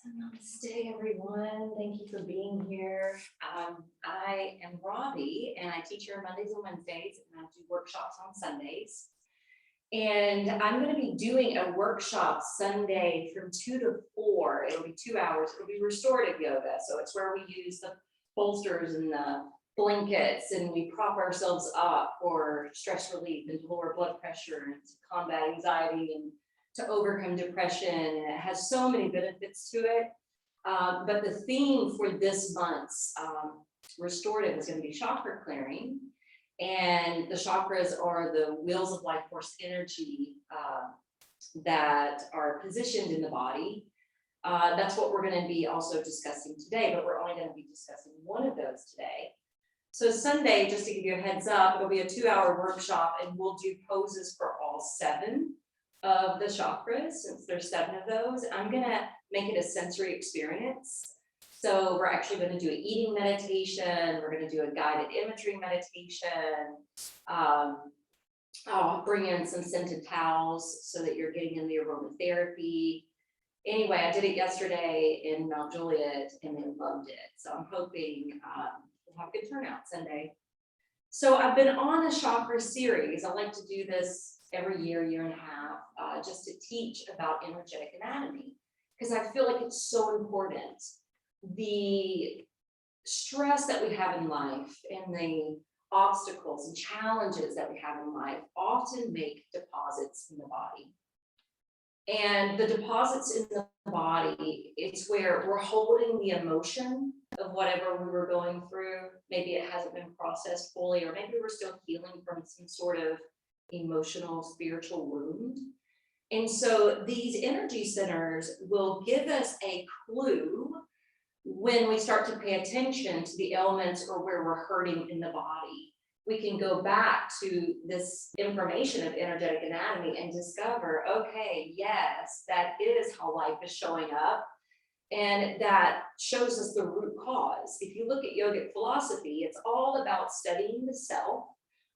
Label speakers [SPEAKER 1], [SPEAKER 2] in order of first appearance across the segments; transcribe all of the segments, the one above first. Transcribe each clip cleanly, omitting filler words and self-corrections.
[SPEAKER 1] Namaste, everyone. Thank you for being here. I am Robbie, and I teach here Mondays and Wednesdays, and I do workshops on Sundays. And I'm going to be doing a workshop Sunday from 2 to 4. It'll be 2 hours. It'll be restorative yoga. So it's where we use the bolsters and the blankets, and we prop ourselves up for stress relief and to lower blood pressure and to combat anxiety and to overcome depression, and it has so many benefits to it. But the theme for this month's restorative is going to be chakra clearing, and the chakras are the wheels of life force energy that are positioned in the body. That's what we're going to be also discussing today, but we're only going to be discussing one of those today. So Sunday, just to give you a heads up, it'll be a 2-hour workshop, and we'll do poses for all 7 of the chakras, since there's 7 of those. I'm gonna make it a sensory experience. So we're actually gonna do an eating meditation. We're gonna do a guided imagery meditation. I'll bring in some scented towels so that you're getting in the aromatherapy. Anyway, I did it yesterday in Mount Juliet, and they loved it. So I'm hoping we'll have a good turnout Sunday. So I've been on a chakra series. I like to do this every year, year and a half, just to teach about energetic anatomy, because I feel like it's so important. The stress that we have in life and the obstacles and challenges that we have in life often make deposits in the body. And the deposits in the body, it's where we're holding the emotion of whatever we were going through. Maybe it hasn't been processed fully, or maybe we're still healing from some sort of emotional, spiritual wound. And so these energy centers will give us a clue when we start to pay attention to the elements or where we're hurting in the body. We can go back to this information of energetic anatomy and discover, okay, yes, that is how life is showing up. And that shows us the root cause. If you look at yogic philosophy, it's all about studying the self,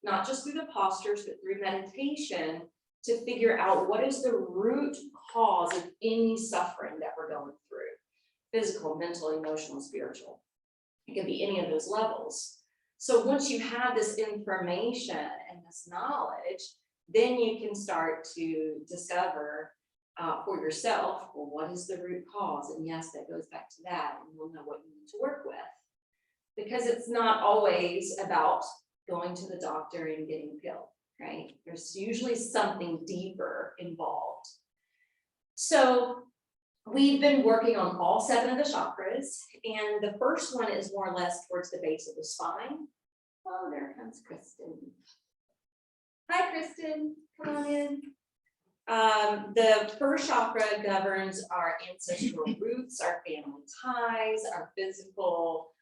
[SPEAKER 1] not just through the postures, but through meditation, to figure out what is the root cause of any suffering that we're going through: physical, mental, emotional, spiritual. It can be any of those levels. So once you have this information and this knowledge, then you can start to discover for yourself, well, what is the root cause? And yes, that goes back to that, and you'll know what you need to work with. Because it's not always about going to the doctor and getting a pill, right? There's usually something deeper involved. So we've been working on all 7 of the chakras, and the first one is more or less towards the base of the spine. Oh, there comes Kristen. Hi, Kristen, come on in. The first chakra governs our ancestral roots, our family ties, our physical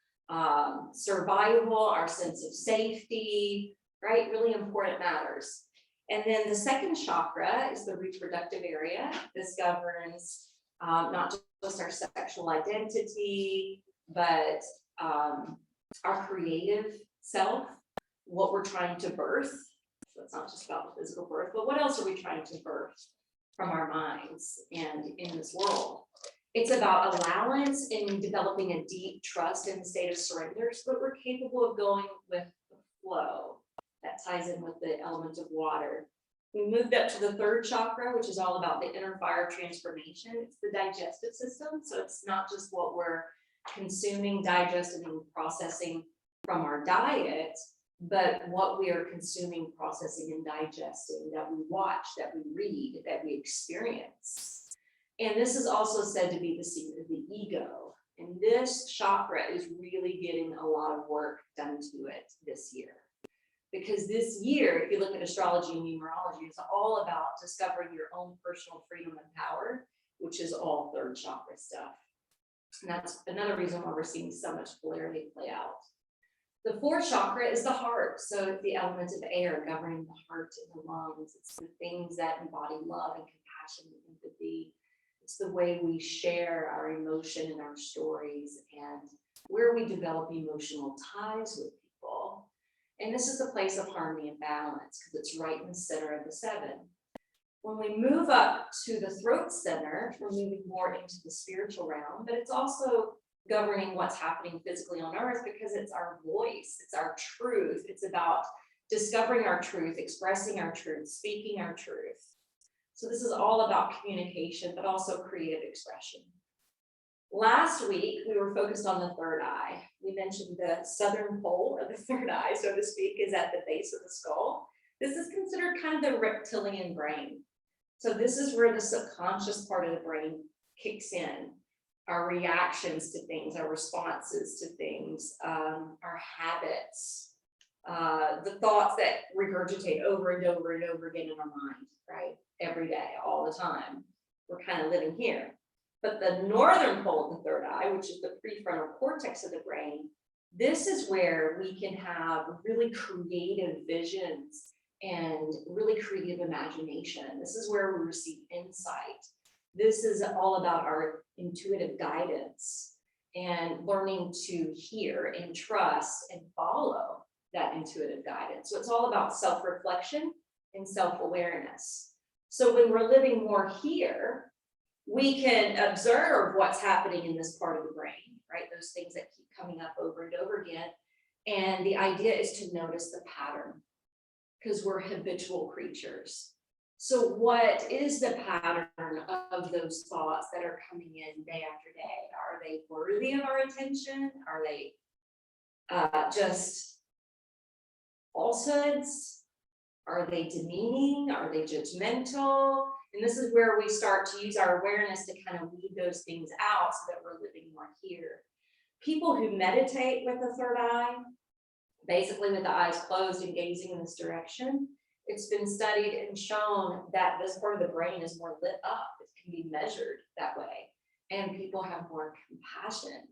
[SPEAKER 1] survival, our sense of safety, right? Really important matters. And then the second chakra is the reproductive area. This governs not just our sexual identity, but our creative self, what we're trying to birth. So it's not just about the physical birth, but what else are we trying to birth from our minds and in this world? It's about allowance and developing a deep trust in the state of surrender, so that we're capable of going with the flow. That ties in with the element of water. We moved up to the third chakra, which is all about the inner fire transformation. It's the digestive system. So it's not just what we're consuming, digesting, and processing from our diet, but what we are consuming, processing, and digesting, that we watch, that we read, that we experience. And this is also said to be the secret of the ego. And this chakra is really getting a lot of work done to it this year. Because this year, if you look at astrology and numerology, it's all about discovering your own personal freedom and power, which is all third chakra stuff. And that's another reason why we're seeing so much polarity play out. The fourth chakra is the heart. So it's the element of air governing the heart and the lungs. It's the things that embody love and compassion and empathy. It's the way we share our emotion and our stories, and where we develop emotional ties with people. And this is the place of harmony and balance, because it's right in the center of the 7. When we move up to the throat center, we're moving more into the spiritual realm, but it's also governing what's happening physically on earth because it's our voice, it's our truth. It's about discovering our truth, expressing our truth, speaking our truth. So this is all about communication, but also creative expression. Last week, we were focused on the third eye. We mentioned the southern pole of the third eye, so to speak, is at the base of the skull. This is considered kind of the reptilian brain. So this is where the subconscious part of the brain kicks in. Our reactions to things, our responses to things, our habits, the thoughts that regurgitate over and over and over again in our mind, right? Every day, all the time. We're kind of living here. But the northern pole of the third eye, which is the prefrontal cortex of the brain, this is where we can have really creative visions and really creative imagination. This is where we receive insight. This is all about our intuitive guidance and learning to hear and trust and follow that intuitive guidance. So it's all about self-reflection and self-awareness. So when we're living more here, we can observe what's happening in this part of the brain, right? Those things that keep coming up over and over again. And the idea is to notice the pattern because we're habitual creatures. So what is the pattern of those thoughts that are coming in day after day? Are they worthy of our attention? Are they just falsehoods? Are they demeaning? Are they judgmental? And this is where we start to use our awareness to kind of weed those things out so that we're living more here. People who meditate with the third eye, basically with the eyes closed and gazing in this direction, it's been studied and shown that this part of the brain is more lit up. It can be measured that way. And people have more compassion.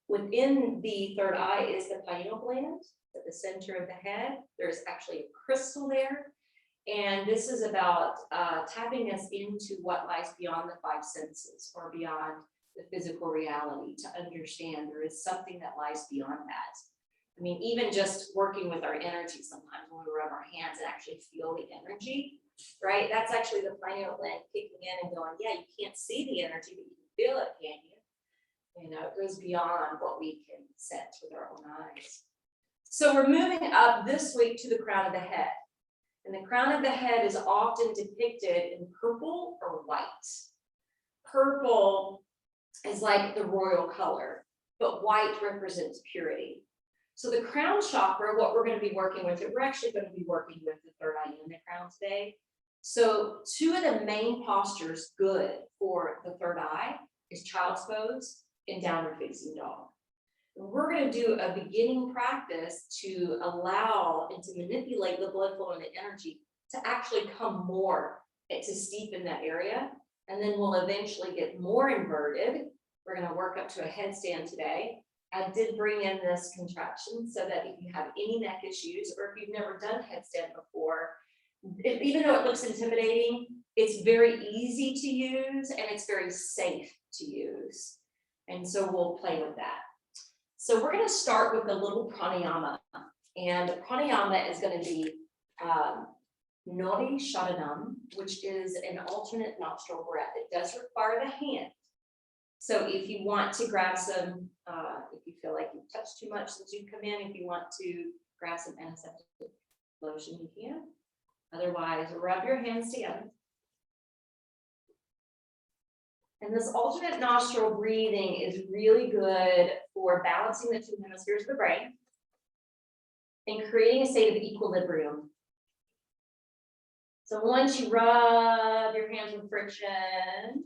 [SPEAKER 1] Within the third eye is the pineal gland at the center of the head. There's actually a crystal there. And this is about tapping us into what lies beyond the five senses or beyond the physical reality to understand there is something that lies beyond that. I mean, even just working with our energy sometimes when we rub our hands and actually feel the energy, right? That's actually the pineal gland kicking in and going, yeah, you can't see the energy, but you can feel it, can't you? You know, it goes beyond what we can sense with our own eyes. So we're moving up this week to the crown of the head. And the crown of the head is often depicted in purple or white. Purple is like the royal color, but white represents purity. So the crown chakra, what we're going to be working with, we're actually going to be working with the third eye and the crown today. So two of the main postures good for the third eye is child's pose and downward facing dog. We're going to do a beginning practice to allow and to manipulate the blood flow and the energy to actually come more to steepen that area. And then we'll eventually get more inverted. We're going to work up to a headstand today. I did bring in this contraction so that if you have any neck issues or if you've never done headstand before, even though it looks intimidating, it's very easy to use and it's very safe to use. And so we'll play with that. So we're going to start with a little pranayama, and the pranayama is going to be Nodi Shadanam, which is an alternate nostril breath. It does require the hand. So if you want to grab some, if you feel like you've touched too much since you come in, if you want to grab some antiseptic lotion, you can. Otherwise, rub your hands together. And this alternate nostril breathing is really good for balancing the two hemispheres of the brain and creating a state of equilibrium. So once you rub your hands with friction,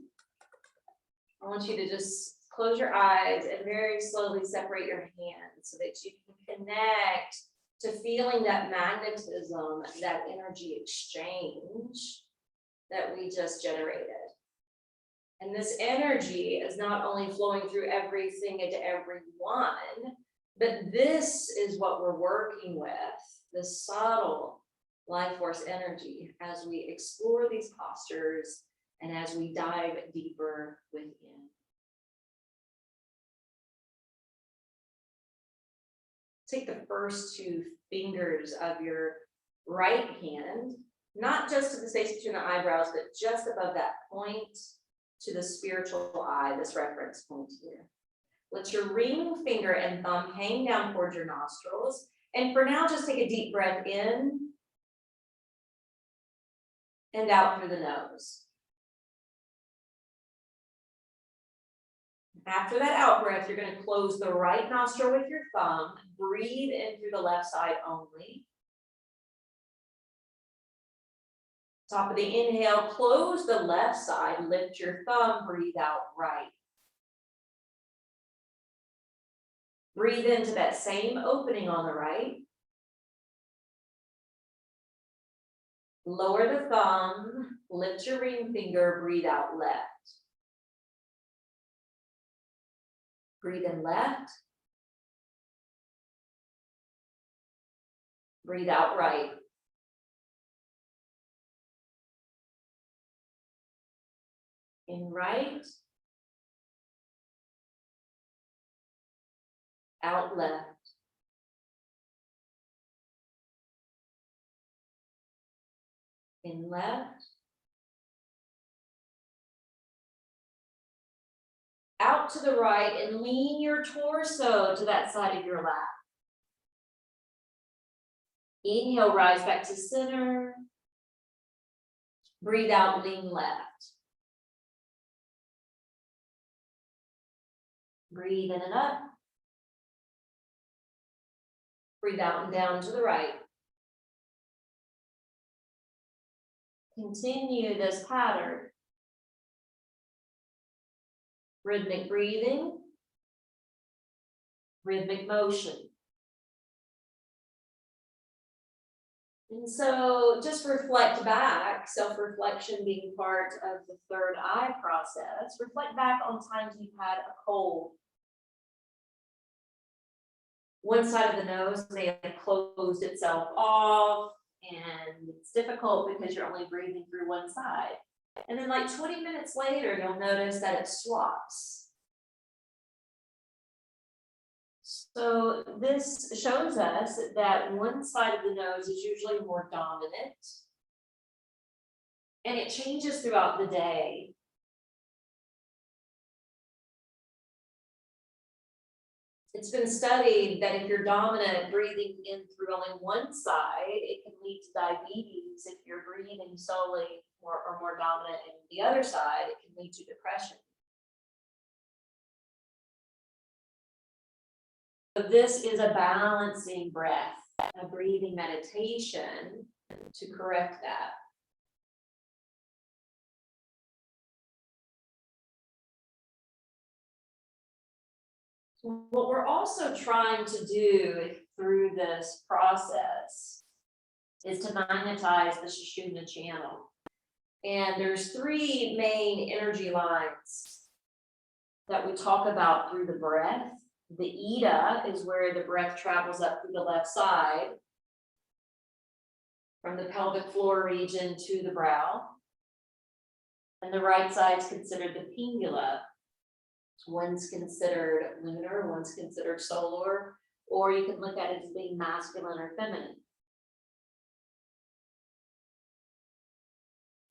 [SPEAKER 1] I want you to just close your eyes and very slowly separate your hands so that you can connect to feeling that magnetism, that energy exchange that we just generated. And this energy is not only flowing through everything and to everyone, but this is what we're working with, the subtle life force energy as we explore these postures and as we dive deeper within. Take the first two fingers of your right hand not just to the space between the eyebrows, but just above that point to the spiritual eye, this reference point here. Let your ring finger and thumb hang down towards your nostrils. And for now, just take a deep breath in and out through the nose. After that out breath, you're going to close the right nostril with your thumb. Breathe in through the left side only. Top of the inhale, close the left side, lift your thumb, breathe out right. Breathe into that same opening on the right. Lower the thumb, lift your ring finger, breathe out left. Breathe in left. Breathe out right. In right. Out left. In left. Out to the right and lean your torso to that side of your lap. Inhale, rise back to center. Breathe out, lean left. Breathe in and up. Breathe out and down to the right. Continue this pattern. Rhythmic breathing, rhythmic motion. And so just reflect back, self-reflection being part of the third eye process. Reflect back on times you've had a cold. One side of the nose may have closed itself off, and it's difficult because you're only breathing through one side. And then like 20 minutes later, you'll notice that it swaps. So this shows us that one side of the nose is usually more dominant, and it changes throughout the day. It's been studied that if you're dominant, breathing in through only one side, it can lead to diabetes. If you're breathing solely or more dominant in the other side, it can lead to depression. So this is a balancing breath, a breathing meditation to correct that. What we're also trying to do through this process is to magnetize the Sushumna channel. And there's three main energy lines that we talk about through the breath. The Ida is where the breath travels up through the left side, from the pelvic floor region to the brow. And the right side is considered the Pingula. One's considered lunar, one's considered solar, or you can look at it as being masculine or feminine.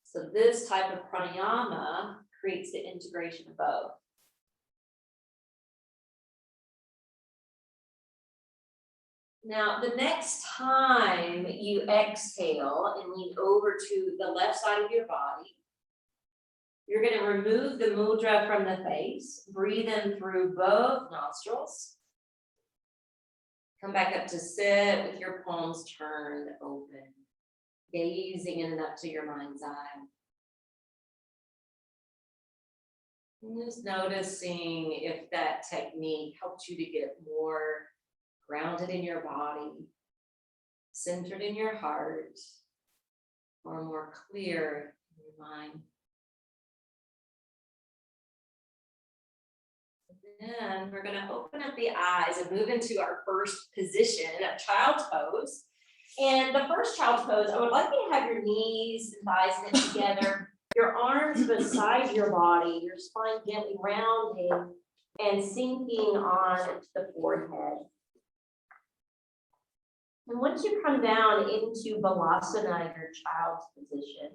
[SPEAKER 1] So this type of pranayama creates the integration of both. Now, the next time you exhale and lean over to the left side of your body, you're going to remove the mudra from the face, breathe in through both nostrils. Come back up to sit with your palms turned open, gazing in and up to your mind's eye. And just noticing if that technique helped you to get more grounded in your body, centered in your heart, or more clear in your mind. Then we're going to open up the eyes and move into our first position of child's pose. And the first child's pose, I would like you to have your knees and thighs knit together, your arms beside your body, your spine gently rounding and sinking on the forehead.
[SPEAKER 2] And once you come down into Balasana, your child's position,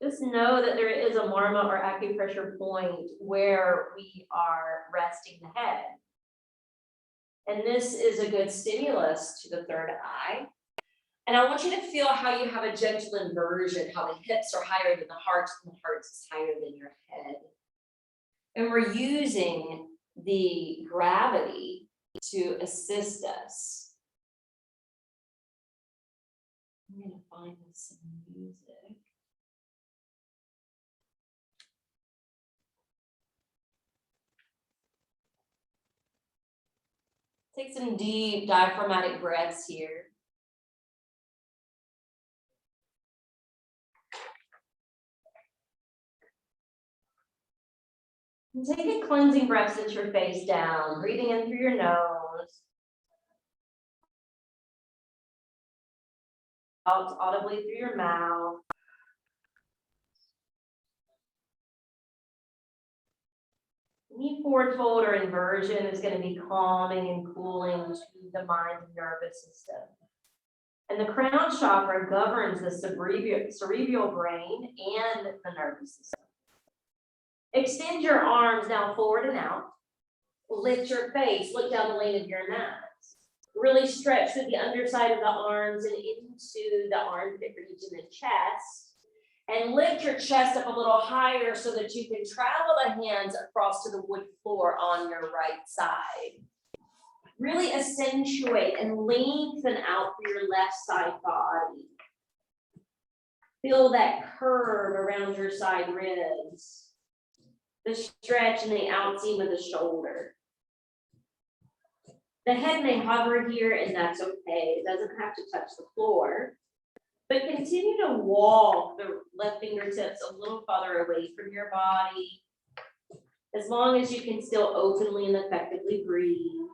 [SPEAKER 2] just know that there is a marma or acupressure point where we are resting the head. And this is a good stimulus to the third eye. And I want you to feel how you have a gentle inversion, how the hips are higher than the heart and the heart is higher than your head. And we're using the gravity to assist us. I'm going to find some music. Take some deep diaphragmatic breaths here. And take a cleansing breath, sit your face down, breathing in through your nose. Out audibly through your mouth. Any forward fold or inversion is going to be calming and cooling to the mind and nervous system. And the crown chakra governs the cerebral brain and the nervous system. Extend your arms now forward and out. Lift your face, look down the lane of your mat. Really stretch through the underside of the arms and into the armpit region and chest. And lift your chest up a little higher so that you can travel the hands across to the wood floor on your right side. Really accentuate and lengthen out through your left side body. Feel that curve around your side ribs. The stretch in the outseam of the shoulder. The head may hover here, and that's okay. It doesn't have to touch the floor. But continue to walk the left fingertips a little farther away from your body, as long as you can still openly and effectively breathe.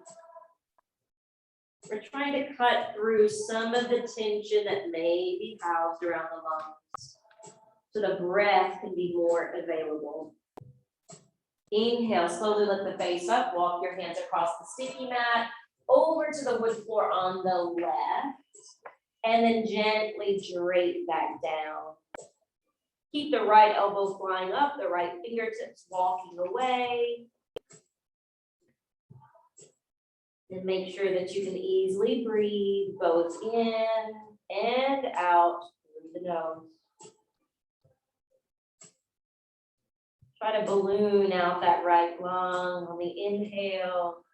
[SPEAKER 2] We're trying to cut through some of the tension that may be housed around the lungs, so the breath can be more available. Inhale, slowly lift the face up, walk your hands across the sticky mat, over to the wood floor on the left. And then gently drape back down. Keep the right elbow flying up, the right fingertips walking away. And make sure that you can easily breathe both in and out through the nose. Try to balloon out that right lung on the inhale.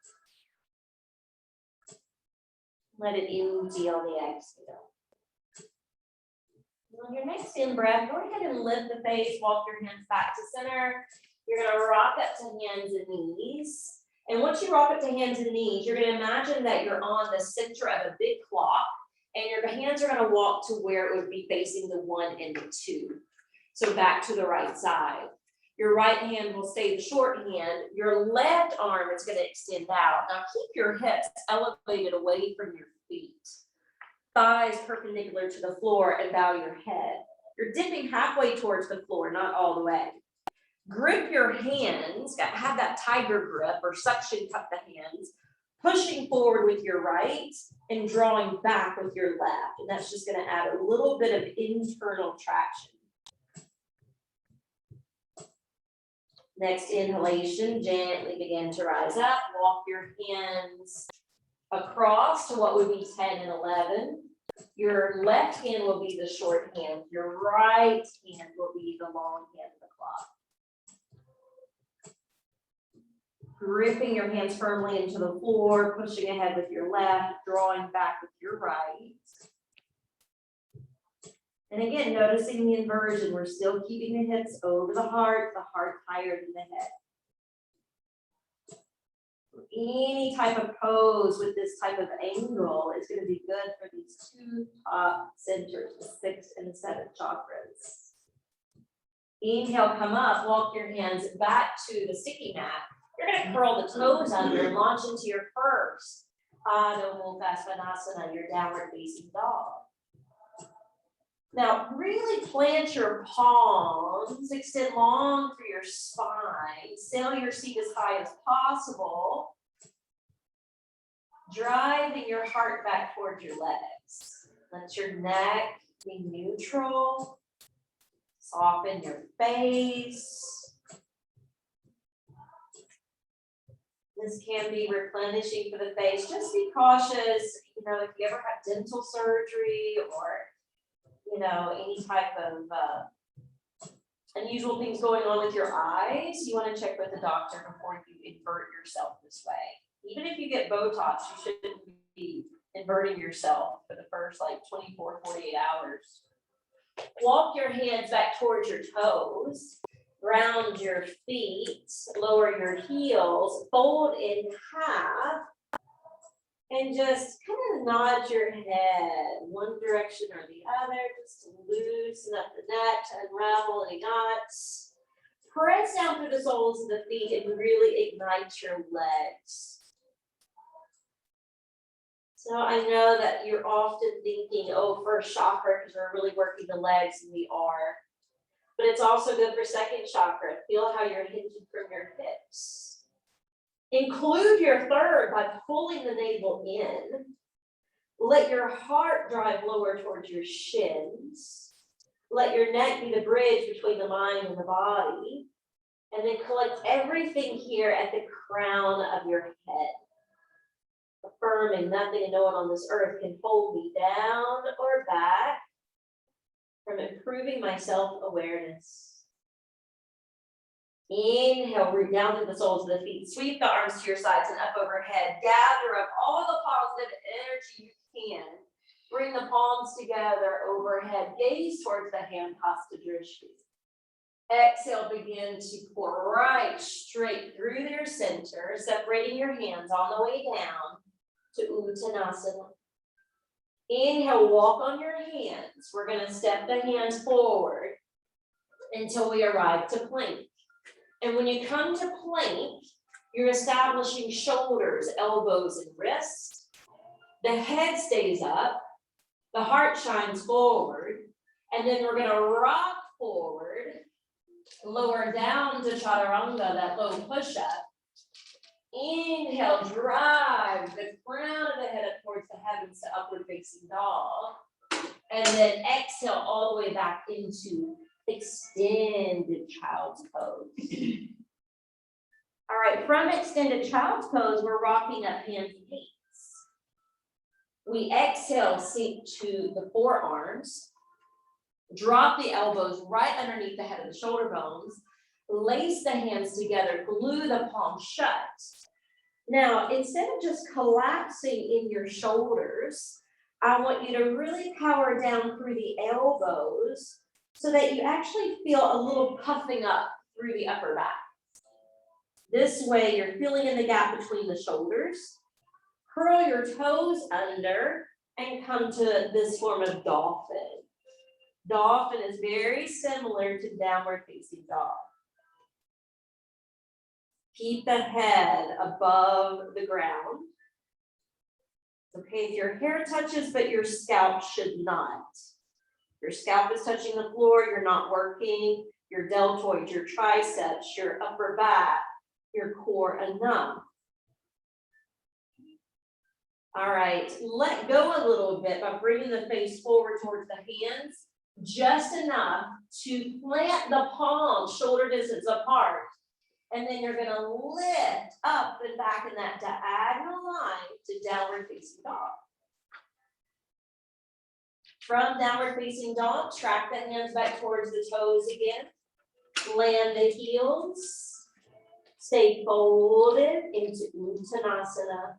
[SPEAKER 2] Let it empty on the exhale. On your next in breath, go ahead and lift the face, walk your hands back to center. You're going to rock up to hands and knees. And once you rock up to hands and knees, you're going to imagine that you're on the center of a big clock, and your hands are going to walk to where it would be facing the 1 and the 2. So back to the right side. Your right hand will stay the short hand. Your left arm is going to extend out. Now keep your hips elevated away from your feet. Thighs perpendicular to the floor, and bow your head. You're dipping halfway towards the floor, not all the way. Grip your hands, have that tiger grip or suction cup the hands, pushing forward with your right and drawing back with your left. And that's just going to add a little bit of internal traction. Next inhalation, gently begin to rise up. Walk your hands across to what would be 10 and 11. Your left hand will be the short hand. Your right hand will be the long hand of the clock. Gripping your hands firmly into the floor, pushing ahead with your left, drawing back with your right. And again, noticing the inversion, we're still keeping the hips over the heart higher than the head. Any type of pose with this type of angle is going to be good for these 2 top centers, the 6th and 7th chakras. Inhale, come up, walk your hands back to the sticky mat. You're going to curl the toes under and launch into your first Sassandasana, your downward facing dog. Now, really plant your palms, extend long through your spine, sail your seat as high as possible. driving your heart back towards your legs. Let your neck be neutral. Soften your face. This can be replenishing for the face. Just be cautious, you know, if you ever have dental surgery or, you know, any type of unusual things going on with your eyes, you want to check with the doctor before you invert yourself this way. Even if you get Botox, you shouldn't be inverting yourself for the first like 24, 48 hours. Walk your hands back towards your toes. Round your feet, lower your heels, fold in half, and just kind of nod your head one direction or the other, just to loosen up the neck, to unravel any knots. Press down through the soles of the feet and really ignite your legs. So I know that you're often thinking, oh, first chakra, because we're really working the legs, and we are. But it's also good for second chakra. Feel how you're hinging from your hips. Include your third by pulling the navel in. Let your heart drive lower towards your shins. Let your neck be the bridge between the mind and the body. And then collect everything here at the crown of your head. Affirming nothing and no one on this earth can hold me down or back from improving my self-awareness. Inhale, root down through the soles of the feet. Sweep the arms to your sides and up overhead. Gather up all the positive energy you can. Bring the palms together overhead. Gaze towards the hand, Hasta Drishti. Exhale, begin to pour right straight through their center, separating your hands on the way down to Uttanasana. Inhale, walk on your hands. We're going to step the hands forward until we arrive to plank. And when you come to plank, you're establishing shoulders, elbows, and wrists. The head stays up. The heart shines forward. And then we're going to rock forward, lower down to chaturanga, that low push-up. Inhale, drive the crown of the head up towards the heavens to upward facing dog. And then exhale all the way back into extended child's pose. All right, from extended child's pose, we're rocking up hands and feet. We exhale, sink to the forearms. Drop the elbows right underneath the head of the shoulder bones. Lace the hands together, glue the palms shut. Now, instead of just collapsing in your shoulders, I want you to really power down through the elbows so that you actually feel a little puffing up through the upper back. This way, you're filling in the gap between the shoulders. Curl your toes under and come to this form of dolphin. Dolphin is very similar to downward facing dog. Keep the head above the ground. Okay, if your hair touches, but your scalp should not. Your scalp is touching the floor, you're not working your deltoids, your triceps, your upper back, your core enough. All right, let go a little bit by bringing the face forward towards the hands, just enough to plant the palms shoulder distance apart. And then you're going to lift up and back in that diagonal line to downward facing dog. From downward facing dog, track the hands back towards the toes again. Land the heels. Stay folded into Uttanasana.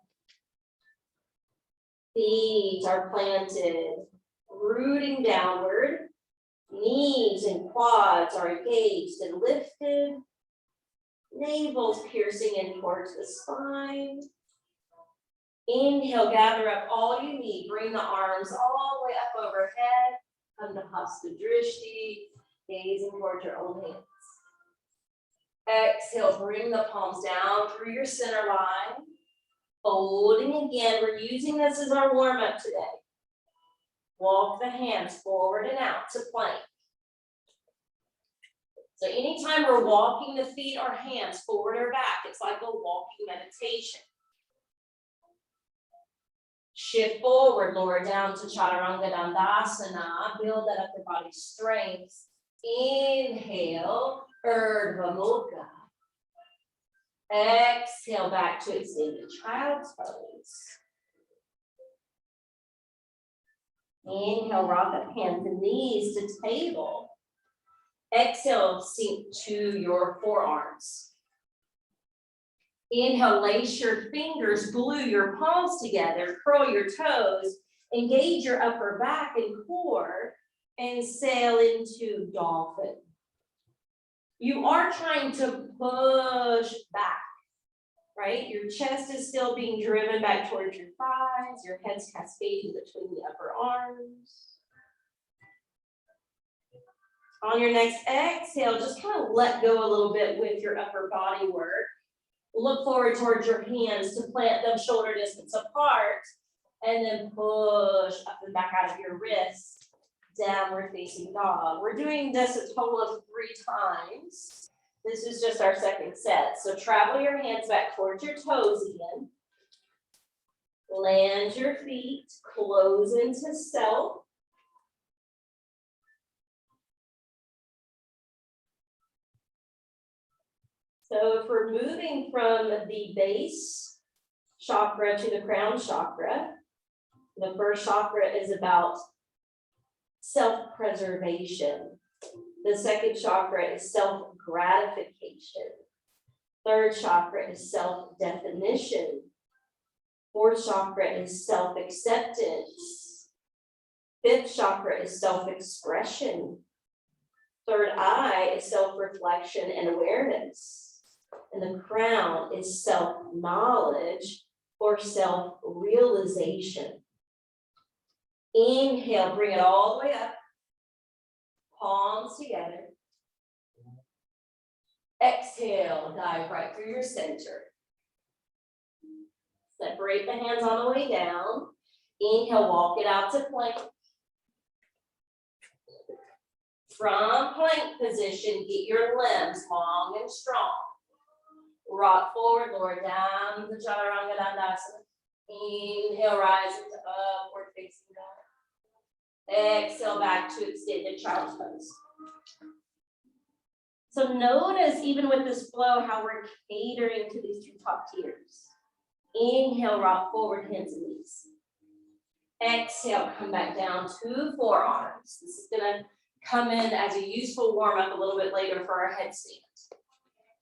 [SPEAKER 2] Feet are planted, rooting downward. Knees and quads are engaged and lifted. Navel's piercing in towards the spine. Inhale, gather up all you need. Bring the arms all the way up overhead. Come to Hasta Drishti, gazing towards your own hands. Exhale, bring the palms down through your center line. Folding again. We're using this as our warm-up today. Walk the hands forward and out to plank. So anytime we're walking the feet or hands forward or back, it's like a walking meditation. Shift forward, lower down to Chaturanga Dandasana. Build that upper body strength. Inhale, Urdhva Mukha. Exhale back to extended child's pose. Inhale, rock up hands and knees to table. Exhale, sink to your forearms. Inhale, lace your fingers, glue your palms together, curl your toes, engage your upper back and core, and sail into dolphin. You are trying to push back, right? Your chest is still being driven back towards your thighs, your head's cascading between the upper arms. On your next exhale, just kind of let go a little bit with your upper body work. Look forward towards your hands to plant them shoulder distance apart, and then push up and back out of your wrists, downward facing dog. We're doing this a total of 3 times. This is just our second set. So travel your hands back towards your toes again. Land your feet, close into self. So if we're moving from the base chakra to the crown chakra, the first chakra is about self-preservation. The second chakra is self-gratification. Third chakra is self-definition. Fourth chakra is self-acceptance. Fifth chakra is self-expression. Third eye is self-reflection and awareness. And the crown is self-knowledge or self-realization. Inhale, bring it all the way up. Palms together. Exhale, dive right through your center. Separate the hands on the way down. Inhale, walk it out to plank. From plank position, get your limbs long and strong. Rock forward, lower down to Chaturanga Dandasana. Inhale, rise into upward facing dog. Exhale, back to extended child's pose. So notice, even with this flow, how we're catering to these 2 top tiers. Inhale, rock forward, hands and knees. Exhale, come back down to forearms. This is gonna come in as a useful warm-up a little bit later for our headstand.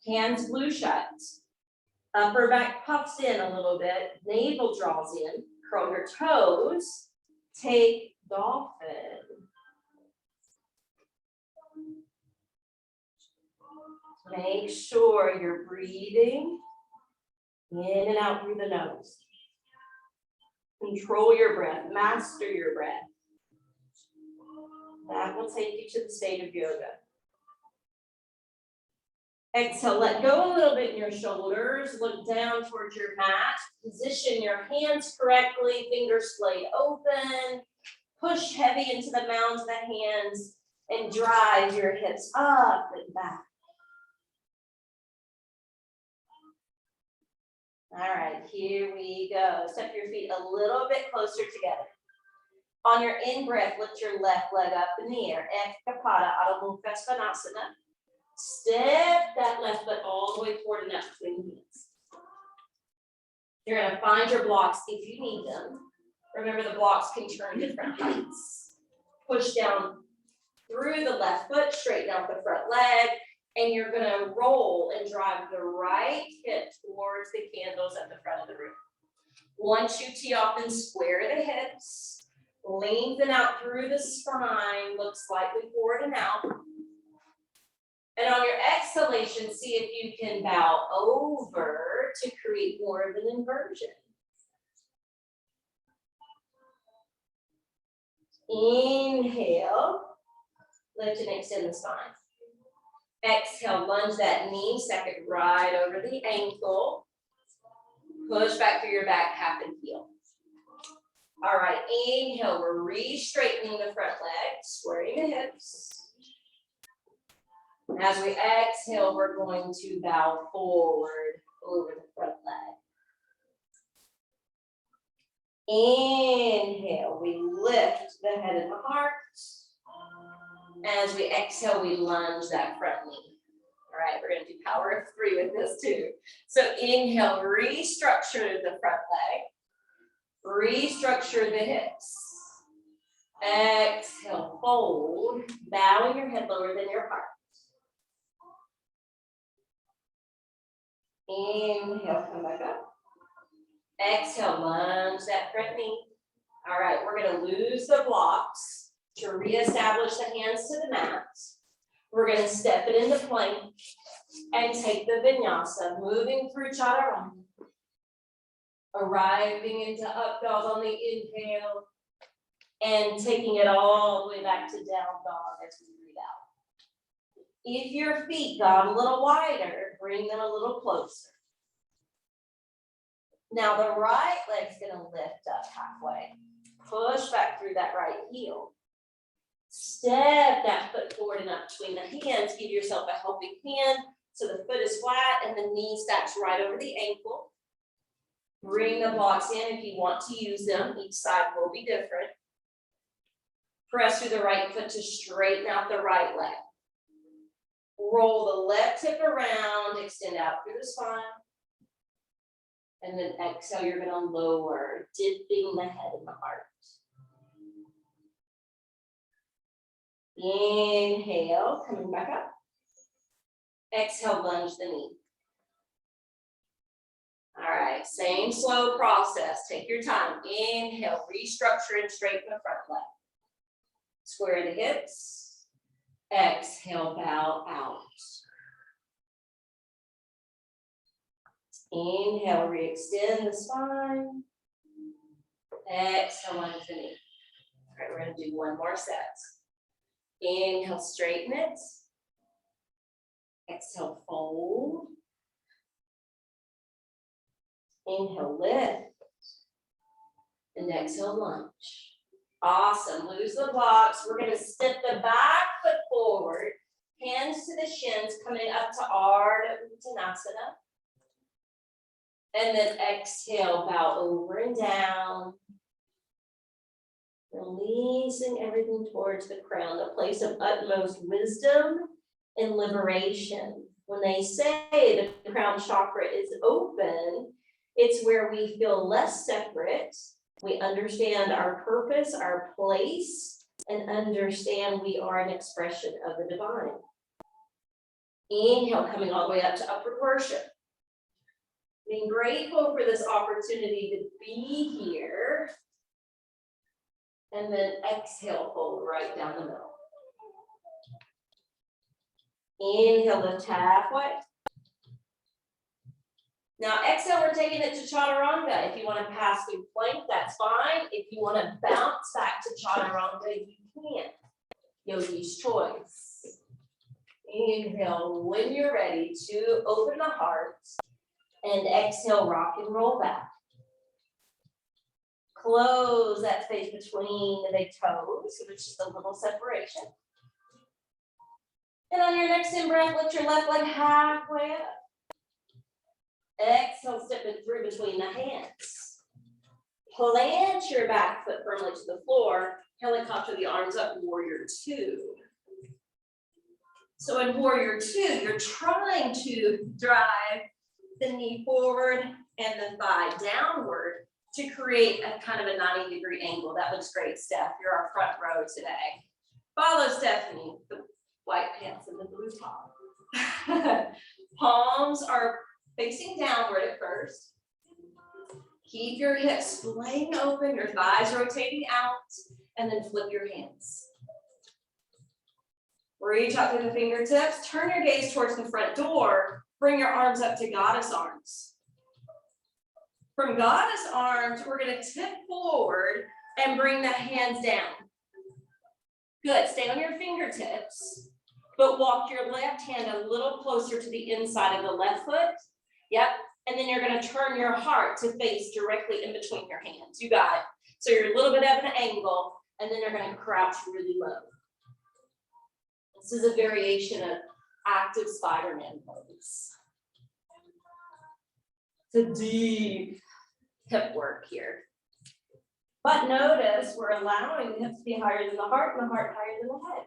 [SPEAKER 2] Hands glue shut. Upper back puffs in a little bit. Navel draws in. Curl your toes. Take dolphin. Make sure you're breathing in and out through the nose. Control your breath. Master your breath. That will take you to the state of yoga. Exhale, let go a little bit in your shoulders. Look down towards your mat. Position your hands correctly. Fingers splayed open. Push heavy into the mounds of the hands and drive your hips up and back. All right, here we go. Step your feet a little bit closer together. On your in-breath, lift your left leg up in the air. Ekapada Adho Mukha Svanasana. Step that left foot all the way forward and up between the hands. You're going to find your blocks if you need them. Remember, the blocks can turn different heights. Push down through the left foot, straighten out the front leg, and you're going to roll and drive the right hip towards the candles at the front of the room. Once you tee off and square the hips, lengthen out through the spine, look slightly forward and out. And on your exhalation, see if you can bow over to create more of an inversion. Inhale, lift and extend the spine. Exhale, lunge that knee, step it right over the ankle. Push back through your back, half and heel. All right, inhale, we're re-straightening the front leg, squaring the hips. As we exhale, we're going to bow forward over the front leg. lift the head and the heart. As we exhale, we lunge that front knee. All right, we're gonna do power of 3 with this too. So inhale, restructure the front leg. Restructure the hips. Exhale, fold, bowing your head lower than your heart. Inhale, come back up. Exhale, lunge that front knee. All right, we're gonna lose the blocks to reestablish the hands to the mat. We're gonna step it into plank and take the vinyasa, moving through chaturanga. Arriving into up dog on the inhale and taking it all the way back to down dog as we breathe out. If your feet got a little wider, bring them a little closer. Now the right leg's gonna lift up halfway. Push back through that right heel. Step that foot forward and up between the hands. Give yourself a helping hand so the foot is flat and the knee stacks right over the ankle. Bring the blocks in if you want to use them. Each side will be different. Press through the right foot to straighten out the right leg. Roll the left hip around, extend out through the spine. And then exhale, you're gonna lower, dipping the head and the heart. Inhale, coming back up. Exhale, lunge the knee. All right, same slow process. Take your time. Inhale, restructure and straighten the front leg. Square the hips. Exhale, bow out. Inhale, re-extend the spine. Exhale, lunge the knee. All right, we're gonna do one more set. Inhale, straighten it. Exhale, fold. Inhale, lift. And exhale, lunge. Awesome, lose the blocks. We're gonna step the back foot forward, hands to the shins, coming up to Ardha Uttanasana. And then exhale, bow over and down. Releasing everything towards the crown, a place of utmost wisdom and liberation. When they say the crown chakra is open, it's where we feel less separate. We understand our purpose, our place, and understand we are an expression of the divine. Inhale, coming all the way up to upward worship. Being grateful for this opportunity to be here. And then exhale, fold right down the middle. Inhale, lift halfway. Now exhale, we're taking it to chaturanga. If you want to pass through plank, that's fine. If you want to bounce back to chaturanga, you can. Yogi's choice. Inhale, when you're ready to open the heart. And exhale, rock and roll back. Close that space between the big toes, which is a little separation. And on your next in-breath, lift your left leg halfway up. Exhale, step it through between the hands. Plant your back foot firmly to the floor. Helicopter the arms up, warrior 2. So in warrior 2, you're trying to drive the knee forward and the thigh downward to create a kind of a 90-degree angle. That looks great, Steph. You're our front row today. Follow Stephanie, the white pants and the blue top. Palms are facing downward at first. Keep your hips splaying open, your thighs rotating out, and then flip your hands. Reach out through the fingertips, turn your gaze towards the front door, bring your arms up to goddess arms. From goddess arms, we're gonna tip forward and bring the hands down. Good, stay on your fingertips, but walk your left hand a little closer to the inside of the left foot. Yep, and then you're gonna turn your heart to face directly in between your hands. You got it. So you're a little bit of an angle, and then you're gonna crouch really low. This is a variation of active Spider-Man pose. It's a deep hip work here. But notice we're allowing the hips to be higher than the heart and the heart higher than the head.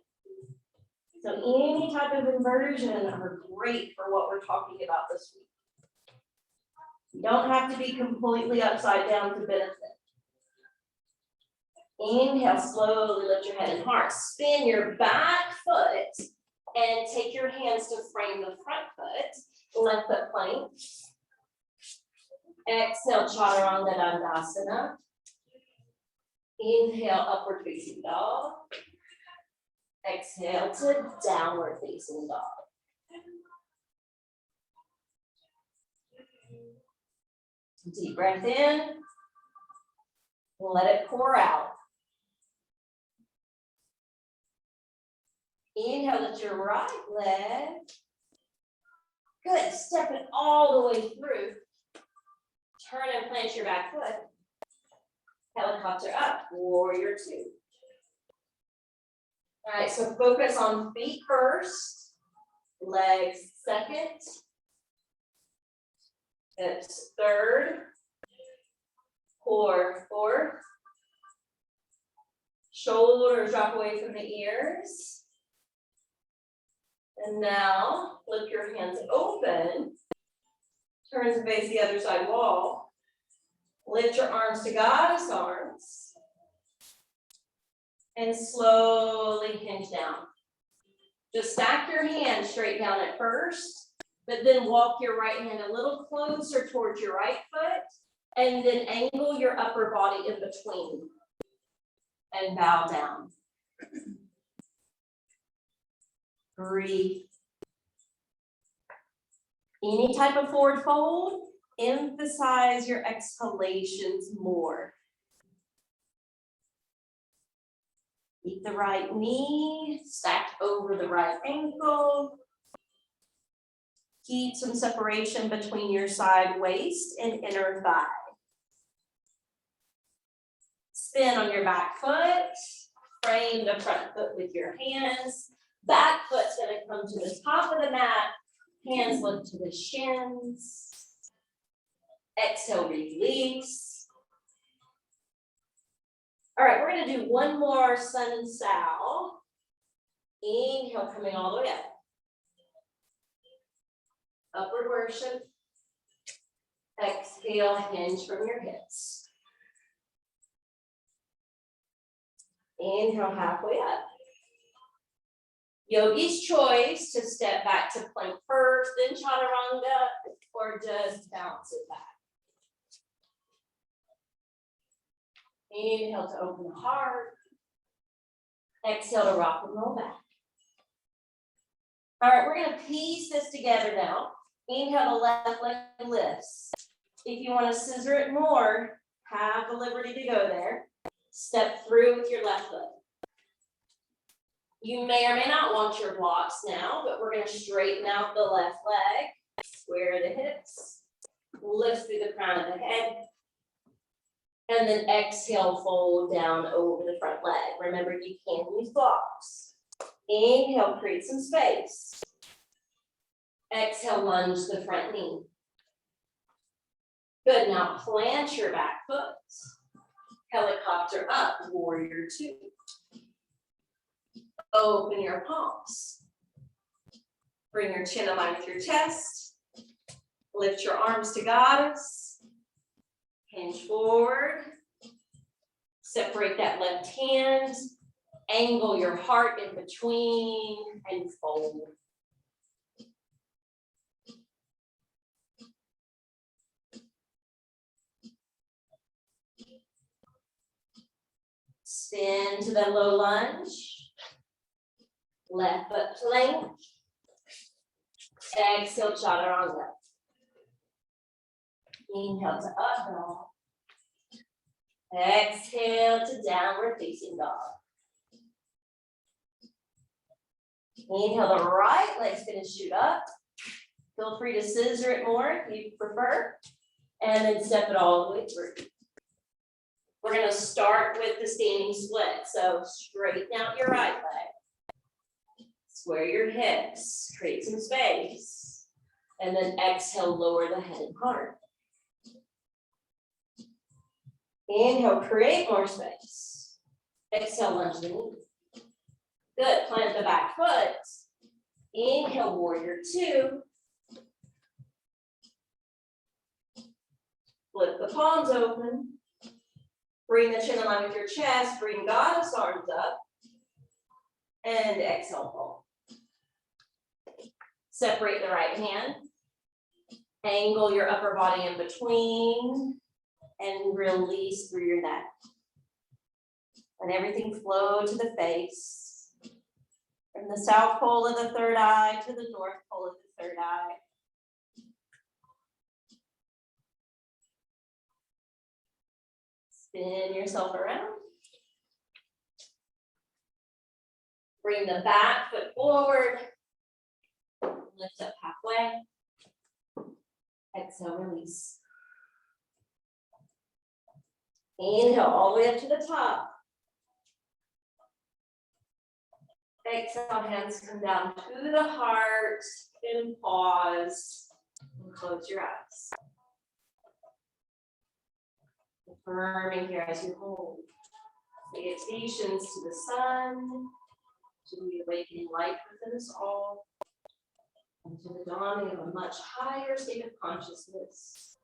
[SPEAKER 2] So any type of inversion are great for what we're talking about this week. You don't have to be completely upside down to benefit. Inhale, slowly lift your head and heart. Spin your back foot and take your hands to frame the front foot. Left foot plank. Exhale, Chaturanga. Inhale, upward facing dog. Exhale to downward facing dog. Deep breath in. Let it pour out. Inhale, lift your right leg. Good, step it all the way through. Turn and plant your back foot. Helicopter up, warrior two. All right, so focus on feet first, legs second, hips third, core fourth, shoulders drop away from the ears. And now flip your hands open, turn to face the other side wall, lift your arms to goddess arms, and slowly hinge down. Just stack your hands straight down at first, but then walk your right hand a little closer towards your right foot, and then angle your upper body in between, and bow down. Breathe. Any type of forward fold, emphasize your exhalations more. Keep the right knee stacked over the right ankle. Keep some separation between your side waist and inner thigh. Spin on your back foot. Frame the front foot with your hands. Back foot's gonna come to the top of the mat. Hands lift to the shins. Exhale, release. All right, we're gonna do one more sun and sow. Inhale, coming all the way up. Upward worship. Exhale, hinge from your hips. Inhale, halfway up. Yogi's choice to step back to plank first, then chaturanga, or just bounce it back. Inhale to open the heart. Exhale to rock and roll back. All right, we're gonna piece this together now. Inhale, the left leg lifts. If you want to scissor it more, have the liberty to go there. Step through with your left foot. You may or may not want your blocks now, but we're going to straighten out the left leg, square the hips, lift through the crown of the head, and then exhale, fold down over the front leg. Remember, you can use blocks. Inhale, create some space. Exhale, lunge the front knee. Good, now plant your back foot. Helicopter up, warrior two. Open your palms. Bring your chin in line with your chest. Lift your arms to goddess. Hinge forward. Separate that left hand. Angle your heart in between and fold. Spin to the low lunge. Left foot plank. Exhale, chaturanga. Inhale to up dog. Exhale to downward facing dog. Inhale, the right leg's gonna shoot up. Feel free to scissor it more if you prefer. And then step it all the way through. We're gonna start with the standing split. So straighten out your right leg. Square your hips, create some space. And then exhale, lower the head and heart. Inhale, create more space. Exhale, lunge the knees. Good, plant the back foot. Inhale, warrior two. Flip the palms open. Bring the chin in line with your chest. Bring goddess arms up. And exhale, fold. Separate the right hand. Angle your upper body in between. And release through your neck. Let everything flow to the face. From the south pole of the third eye to the north pole of the third eye. Spin yourself around. Bring the back foot forward. Lift up halfway. Exhale, release. Inhale all the way up to the top. Exhale, hands come down to the heart and pause and close your eyes. Affirming here as you hold. Salutations to the sun, to the awakening light within us all, and to the dawning of a much higher state of consciousness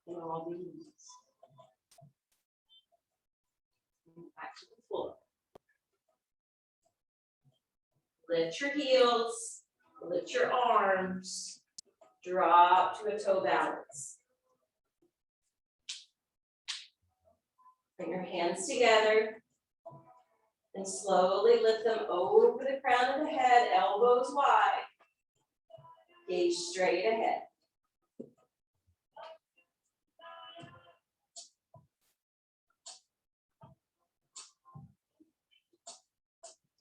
[SPEAKER 2] in all beings. Back to the floor. Lift your heels, lift your arms, drop to a toe balance. Bring your hands together and slowly lift them over the crown of the head, elbows wide, gaze straight ahead.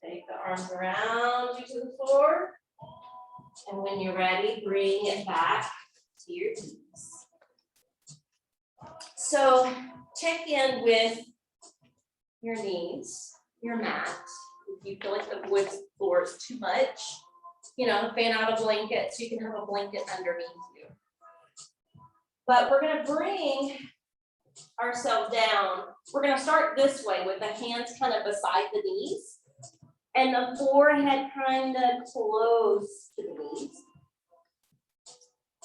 [SPEAKER 2] Take the arms around you to the floor. And when you're ready, bring it back to your knees. So check in with your knees, your mat. If you feel like the wood floor is too much, fan out a blanket so you can have a blanket underneath you. But we're going to bring ourselves down. We're going to start this way with the hands kind of beside the knees. And the forehead kind of close to the knees.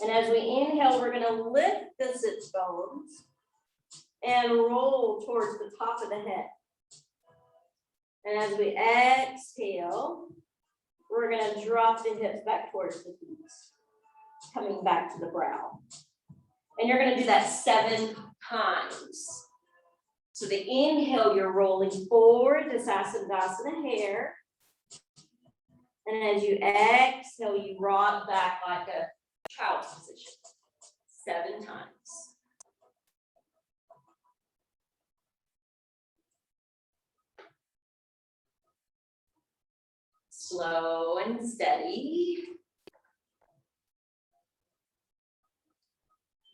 [SPEAKER 2] And as we inhale, we're going to lift the sit bones and roll towards the top of the head. And as we exhale, we're going to drop the hips back towards the feet, coming back to the brow. And you're going to do that 7 times. So the inhale, you're rolling forward to Sassandasana hair. And as you exhale, you rock back like a child's position 7 times. Slow and steady.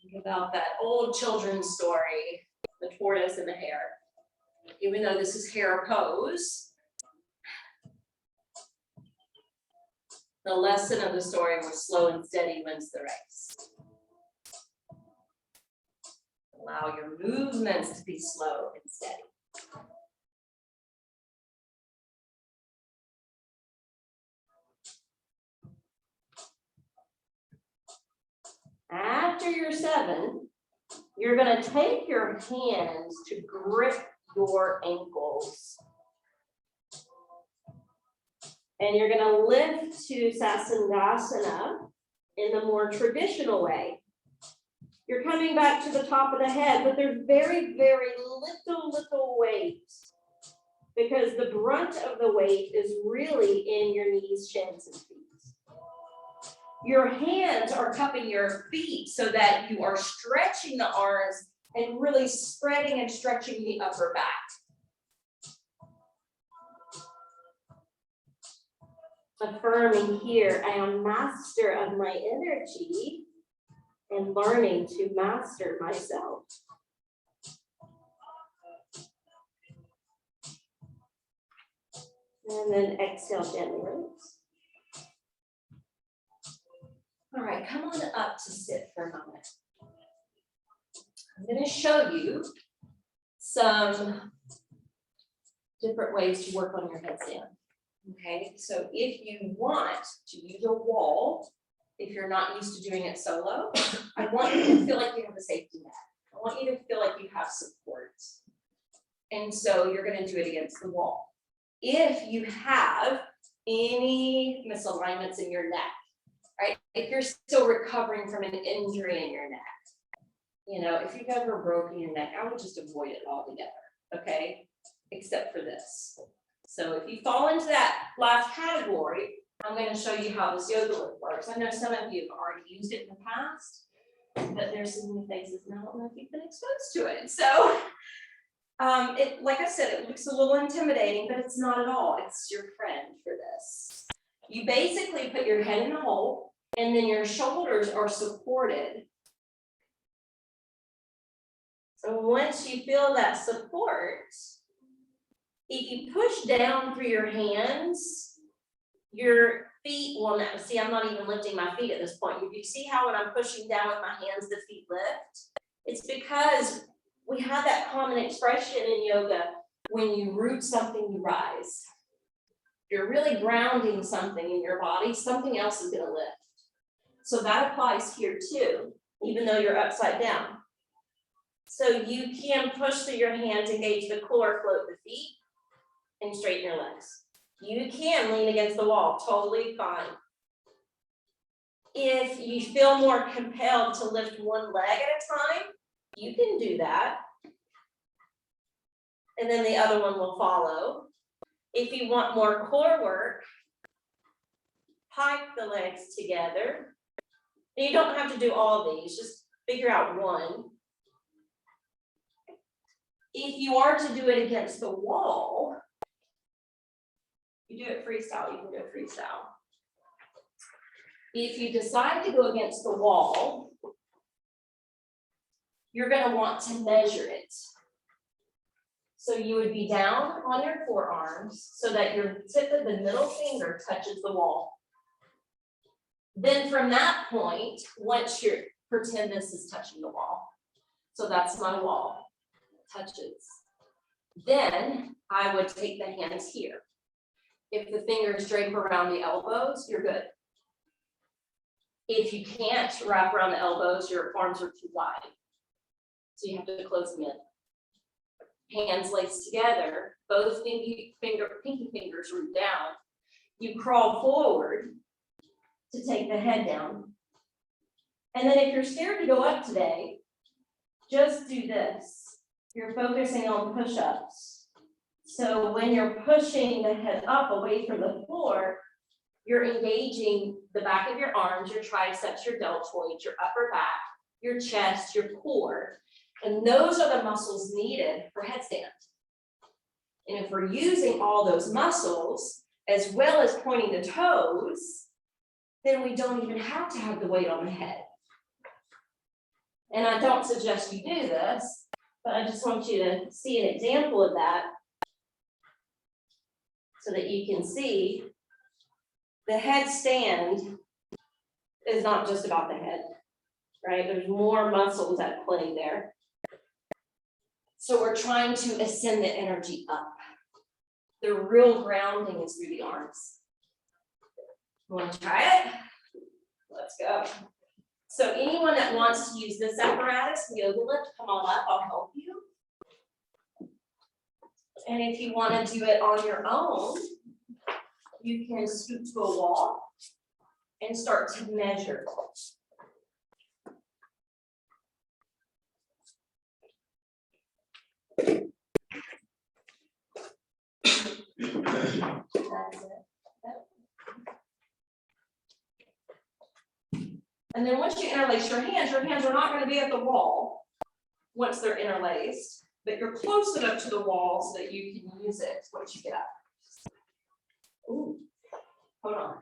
[SPEAKER 2] Think about that old children's story, the tortoise and the hare. Even though this is hare pose, the lesson of the story was slow and steady wins the race. Allow your movements to be slow and steady. After you're 7, you're going to take your hands to grip your ankles. And you're going to lift to Sassandasana in the more traditional way. You're coming back to the top of the head, but there's very, very little weight because the brunt of the weight is really in your knees, shins, and feet. Your hands are cupping your feet so that you are stretching the arms and really spreading and stretching the upper back. Affirming here, I am master of my energy and learning to master myself. And then exhale, gently release. All right, come on up to sit for a moment. I'm going to show you some different ways to work on your headstand.
[SPEAKER 1] Okay, so if you want to use a wall, if you're not used to doing it solo, I want you to feel like you have a safety net. I want you to feel like you have support. And so you're going to do it against the wall. If you have any misalignments in your neck, right? If you're still recovering from an injury in your neck, you know, if you've ever broken your neck, I would just avoid it altogether, okay? Except for this. So if you fall into that last category, I'm going to show you how this yoga lift works. I know some of you have already used it in the past, but there's some new faces, and I don't know if you've been exposed to it. So it, like I said, it looks a little intimidating, but it's not at all. It's your friend for this. You basically put your head in the hole, and then your shoulders are supported. So once you feel that support, if you push down through your hands, your feet will now, see, I'm not even lifting my feet at this point. You see how when I'm pushing down with my hands, the feet lift? It's because we have that common expression in yoga, when you root something, you rise. You're really grounding something in your body, something else is gonna lift. So that applies here too, even though you're upside down. So you can push through your hands, engage the core, float the feet, and straighten your legs. You can lean against the wall, totally fine. If you feel more compelled to lift one leg at a time, you can do that. And then the other one will follow. If you want more core work, pike the legs together. And you don't have to do all these, just figure out one. If you are to do it against the wall, you do it freestyle, you can do it freestyle. If you decide to go against the wall, you're going to want to measure it. So you would be down on your forearms so that your tip of the middle finger touches the wall. Then from that point, once you're, pretend this is touching the wall. So that's my wall, touches. Then I would take the hands here. If the fingers drape around the elbows, you're good. If you can't wrap around the elbows, your arms are too wide. So you have to close them in. Hands laced together, both pinky fingers root down. You crawl forward to take the head down. And then if you're scared to go up today, just do this. You're focusing on push-ups. So when you're pushing the head up away from the floor, you're engaging the back of your arms, your triceps, your deltoids, your upper back, your chest, your core. And those are the muscles needed for headstand. And if we're using all those muscles, as well as pointing the toes, then we don't even have to have the weight on the head. And I don't suggest you do this, but I just want you to see an example of that so that you can see the headstand is not just about the head, right? There's more muscles at play there. So we're trying to ascend the energy up. The real grounding is through the arms. You want to try it? Let's go. So anyone that wants to use this apparatus, the yoga lift, come on up, I'll help you. And if you want to do it on your own, you can scoot to a wall and start to measure. That's it. And then once you interlace your hands are not going to be at the wall once they're interlaced, but you're close enough to the wall so that you can use it once you get up. Ooh, hold on.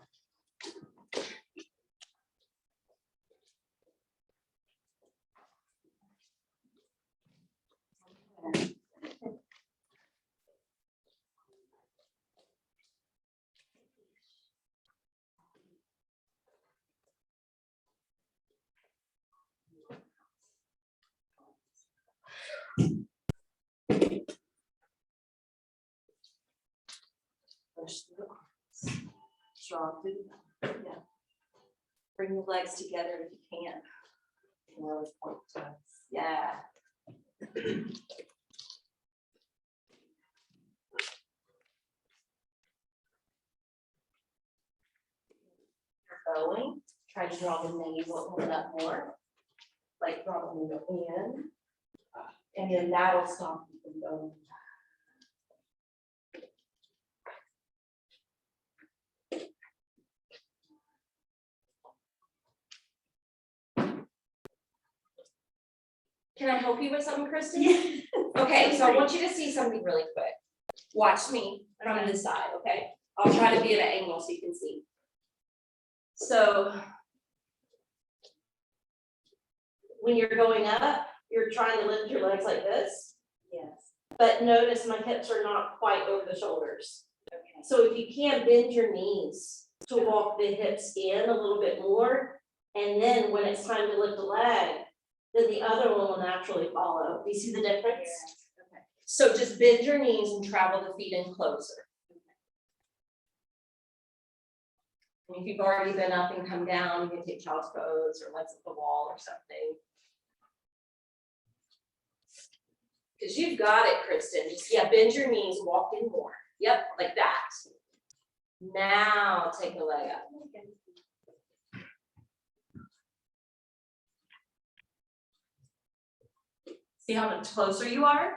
[SPEAKER 2] strong. Yeah. Bring your legs together if you can. And always point to us. Yeah. Going. Try to draw the navel in up more. Like draw the navel in. And then that'll stop you from going. Can I help you with something, Kristen? Okay, so I want you to see something really quick. Watch me from this side, okay? I'll try to be at an angle so you can see. So when you're going up, you're trying to lift your legs like this. Yes. But notice my hips are not quite over the shoulders. Okay. So if you can, bend your knees to walk the hips in a little bit more. And then when it's time to lift the leg, then the other one will naturally follow. Do you see the difference? Yes. Okay. So just bend your knees and travel the feet in closer. And if you've already been up and come down, you can take child's pose or legs at the wall or something. Because you've got it, Kristen. Just, yeah, bend your knees, walk in more. Yep, like that. Now take the leg up. See how much closer you are?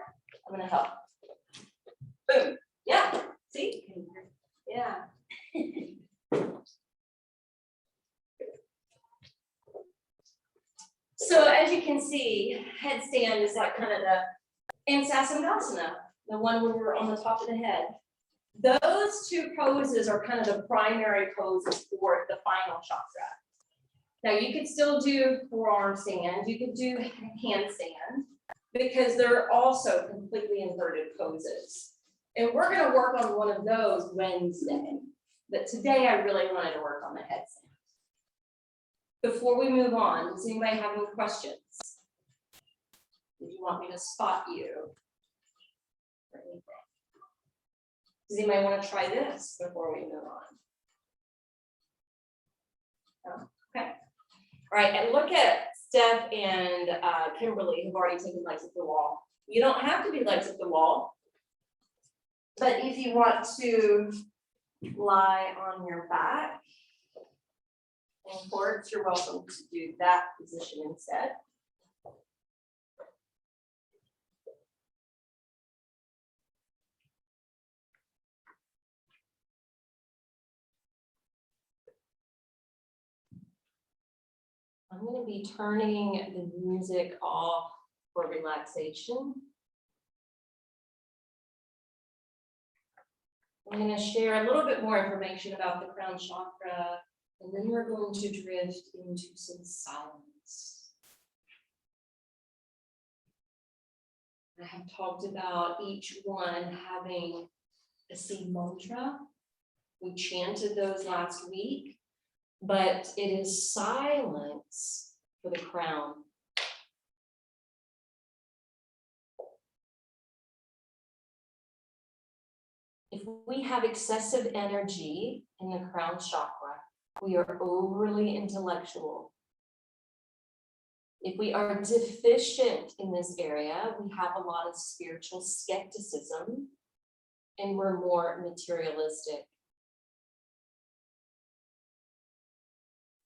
[SPEAKER 2] I'm gonna help. Boom. Yeah. See? Yeah. So as you can see, headstand is like kind of and Sassandasana, the one where we're on the top of the head. Those two poses are kind of the primary poses for the final chakra. Now you could still do forearm stand, you could do handstand, because they're also completely inverted poses. And we're going to work on one of those Wednesday. But today I really wanted to work on the headstand. Before we move on, does anybody have any questions? Did you want me to spot you? Or anything? Does anybody want to try this before we move on? Oh, okay. All right, and look at Steph and Kimberly, who've already taken legs at the wall. You don't have to be legs at the wall, but if you want to lie on your back and forwards, you're welcome to do that position instead. I'm going to be turning the music off for relaxation. I'm going to share a little bit more information about the crown chakra, and then we're going to drift into some silence. I have talked about each one having a seed mantra. We chanted those last week, but it is silence for the crown. If we have excessive energy in the crown chakra, we are overly intellectual. If we are deficient in this area, we have a lot of spiritual skepticism and we're more materialistic.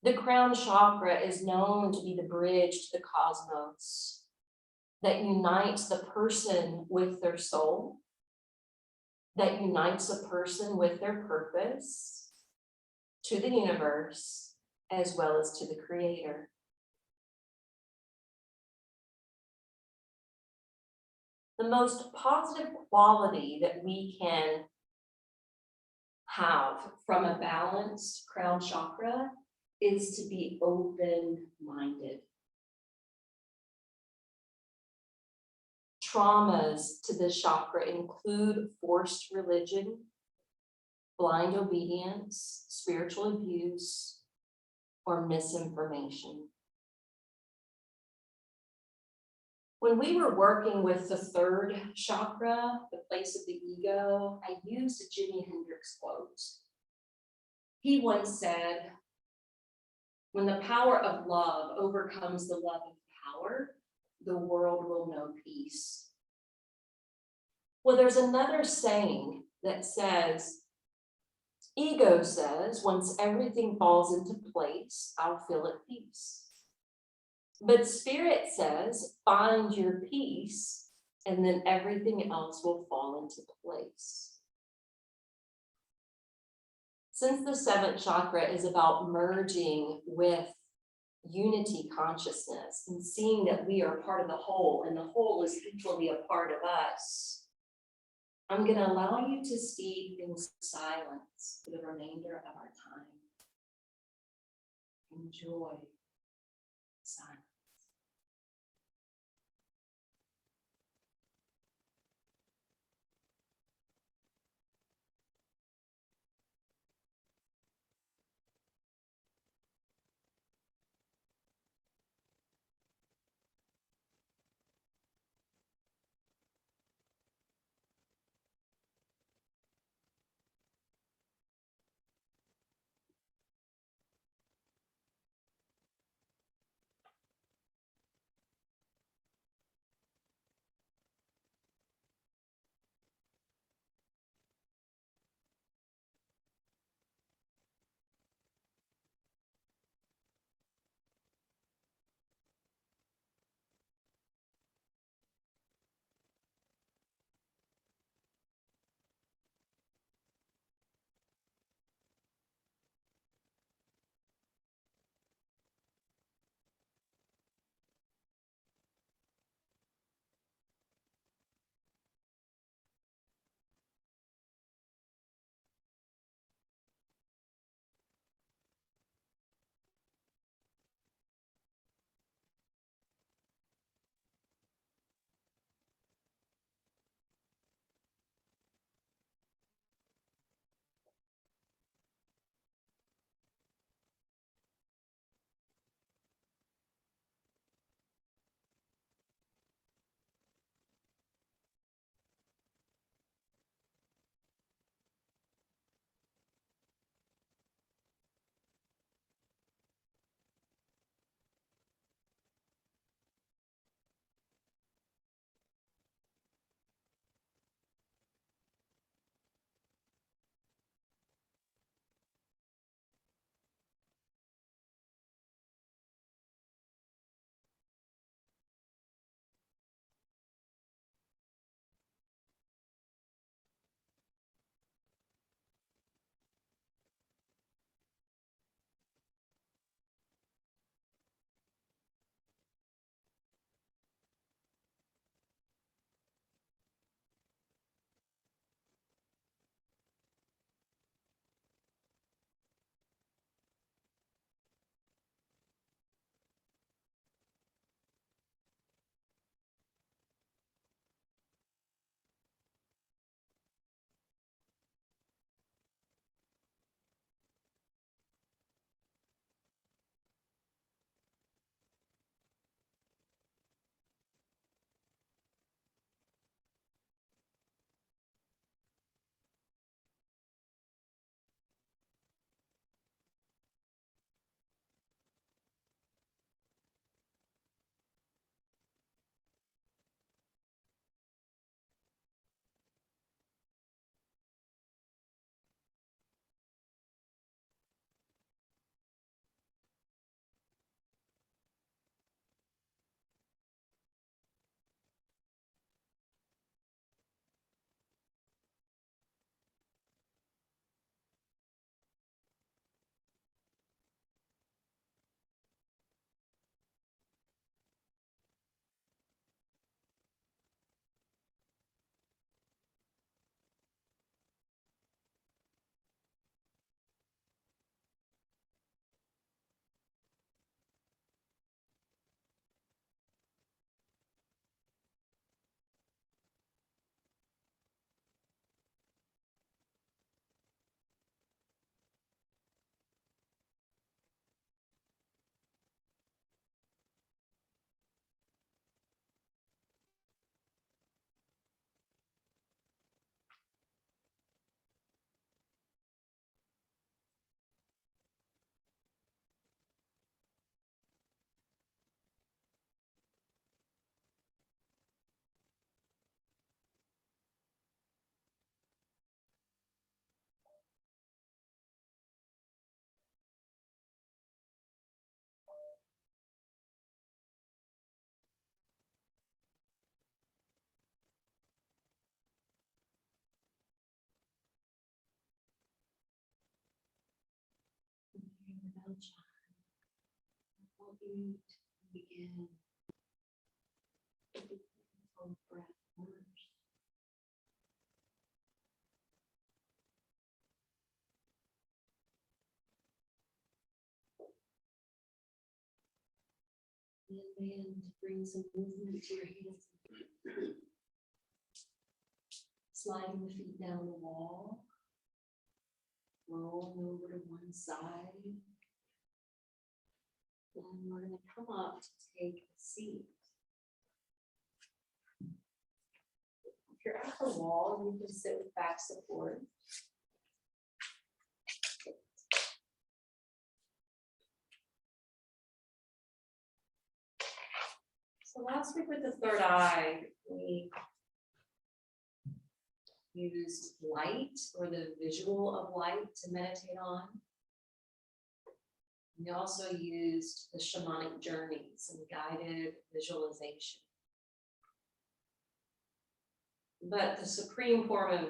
[SPEAKER 2] The crown chakra is known to be the bridge to the cosmos that unites the person with their soul, that unites a person with their purpose to the universe as well as to the creator. The most positive quality that we can have from a balanced crown chakra is to be open-minded. Traumas to this chakra include forced religion, blind obedience, spiritual abuse, or misinformation. When we were working with the third chakra, the place of the ego, I used a Jimi Hendrix quote.
[SPEAKER 1] He once said, when the power of love overcomes the love of power, the world will know peace. Well, there's another saying that says, ego says, once everything falls into place, I'll feel at peace. But spirit says, find your peace, and then everything else will fall into place. Since the seventh chakra is about merging with unity consciousness and seeing that we are part of the whole and the whole is equally a part of us, I'm going to allow you to steep in silence for the remainder of our time. Enjoy silence. you to begin. On breath first. And then bring some movement to your hands. Sliding the feet down the wall. Rolling over to one side. And we're going to come up to take a seat. If you're at the wall, you can sit with back support. So last week with the third eye, we used light or the visual of light to meditate on. We also used the shamanic journeys and guided visualization. But the supreme form of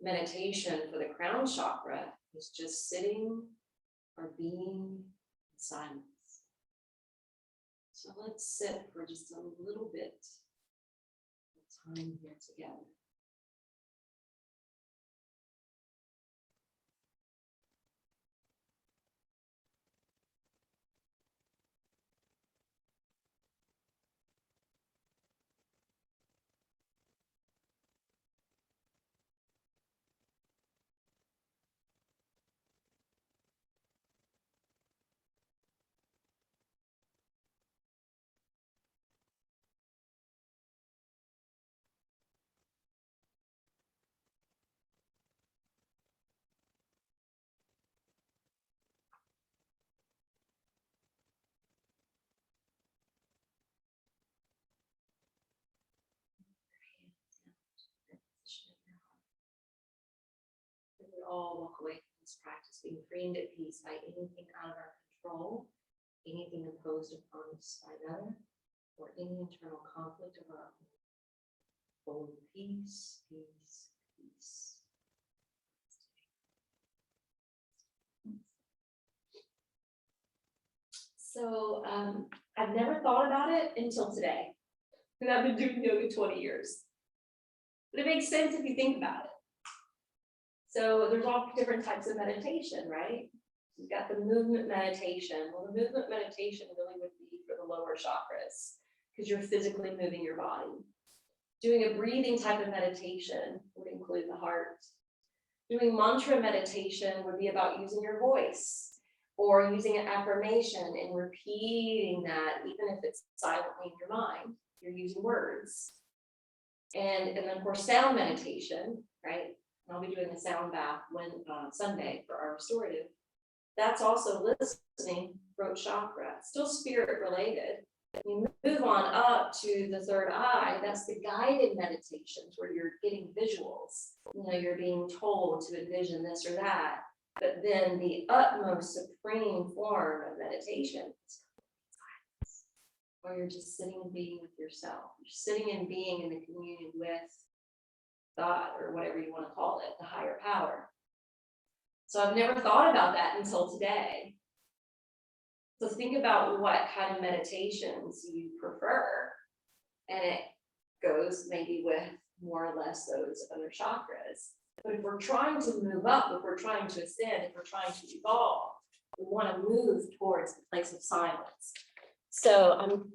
[SPEAKER 1] meditation for the crown chakra is just sitting or being in silence. So let's sit for just a little bit of time here together. We all walk away from this practice being free and at peace by anything out of our control, anything imposed upon us by another, or any internal conflict of our own. Peace, peace, peace. So I've never thought about it until today, and I've been doing yoga 20 years. But it makes sense if you think about it. So there's all different types of meditation, right? You've got the movement meditation. Well, the movement meditation really would be for the lower chakras because you're physically moving your body. Doing a breathing type of meditation would include the heart. Doing mantra meditation would be about using your voice or using an affirmation and repeating that, even if it's silently in your mind, you're using words. And then of course, sound meditation, right? And I'll be doing a sound bath Sunday for our restorative. That's also listening, throat chakra, still spirit related. You move on up to the third eye, that's the guided meditations where you're getting visuals. You know, you're being told to envision this or that. But then the utmost supreme form of meditation is silence, where you're just sitting and being with yourself. You're sitting and being in the communion with God, or whatever you want to call it, the higher power. So I've never thought about that until today. So think about what kind of meditations you prefer, and it goes maybe with more or less those other chakras. But if we're trying to move up, if we're trying to ascend, if we're trying to evolve, we want to move towards the place of silence. So I'm